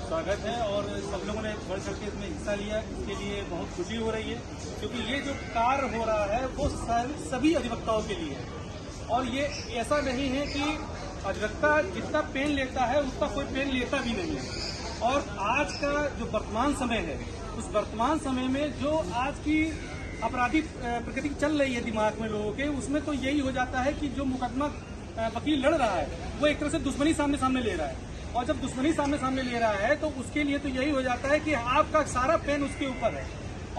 स्वागत है और सब लोगों ने बढ़ चढ़ के इसमें हिस्सा लिया, इसके लिए बहुत खुशी हो रही है क्योंकि ये जो कार्य हो रहा है वो सभी अधिवक्ताओं के लिए है। और ये ऐसा नहीं है कि अधिवक्ता जितना पेन लेता है उतना कोई पेन लेता भी नहीं है। और आज का जो वर्तमान समय है, उस वर्तमान समय में जो आज की आपराधिक प्रकृति चल रही है दिमाग में लोगों के, उसमें तो यही हो जाता है कि जो मुकदमा वकील लड़ रहा है वो एक तरह से दुश्मनी सामने सामने ले रहा है। और जब दुश्मनी सामने सामने ले रहा है तो उसके लिए तो यही हो जाता है कि आपका सारा पेन उसके ऊपर है।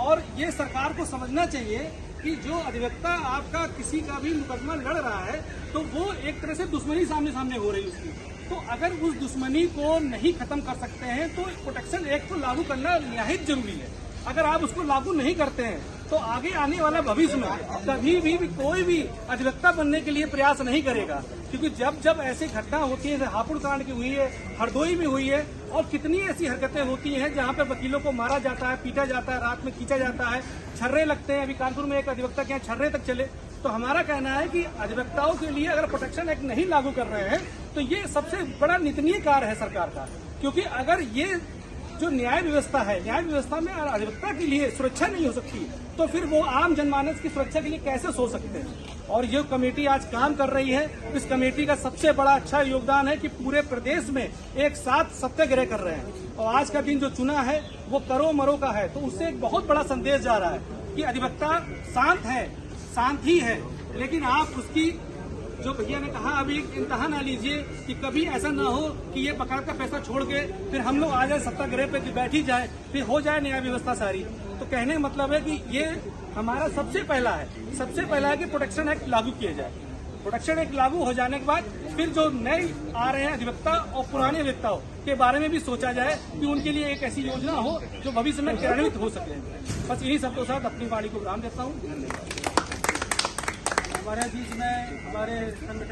और ये सरकार को समझना चाहिए कि जो अधिवक्ता आपका किसी का भी मुकदमा लड़ रहा है तो वो एक तरह से दुश्मनी सामने सामने हो रही है उसकी। तो अगर उस दुश्मनी को नहीं खत्म कर सकते हैं तो प्रोटेक्शन एक्ट को लागू करना निहायत जरूरी है। अगर आप उसको लागू नहीं करते हैं तो आगे आने वाला भविष्य में कभी भी कोई भी अधिवक्ता बनने के लिए प्रयास नहीं करेगा। क्योंकि जब जब ऐसी घटना होती है, हापुड़ कांड की हुई है, हरदोई में हुई है, और कितनी ऐसी हरकतें होती हैं जहां पे वकीलों को मारा जाता है, पीटा जाता है, रात में खींचा जाता है, छर्रे लगते हैं। अभी कानपुर में एक अधिवक्ता के यहाँ छर्रे तक चले। तो हमारा कहना है कि अधिवक्ताओं के लिए अगर प्रोटेक्शन एक्ट नहीं लागू कर रहे हैं तो ये सबसे बड़ा निंदनीय कार्य है सरकार का। क्योंकि अगर ये जो न्याय व्यवस्था है, न्याय व्यवस्था में अधिवक्ता के लिए सुरक्षा नहीं हो सकती तो फिर वो आम जनमानस की सुरक्षा के लिए कैसे सोच सकते हैं। और ये कमेटी आज काम कर रही है, इस कमेटी का सबसे बड़ा अच्छा योगदान है कि पूरे प्रदेश में एक साथ सत्याग्रह कर रहे हैं। और आज का दिन जो चुना है वो करो मरो का है, तो उससे एक बहुत बड़ा संदेश जा रहा है कि अधिवक्ता शांत है, शांत ही है, लेकिन आप उसकी जो भैया ने कहा अभी इम्तहान ना लीजिए कि कभी ऐसा ना हो कि ये बकायदा का पैसा छोड़ के फिर हम लोग आ जाए सत्याग्रह पे बैठी जाए, फिर हो जाए न्याय व्यवस्था सारी। तो कहने का मतलब है कि ये हमारा सबसे पहला है कि प्रोटेक्शन एक्ट लागू किया जाए। प्रोटेक्शन एक्ट लागू हो जाने के बाद फिर जो नए आ रहे हैं अधिवक्ता और पुराने अधिवक्ताओं के बारे में भी सोचा जाए कि उनके लिए एक ऐसी योजना हो जो भविष्य में क्रियान्वित हो सके। बस यही सबके साथ अपनी वाणी को विराम देता हूँ। हमारे बीच में हमारे संगठन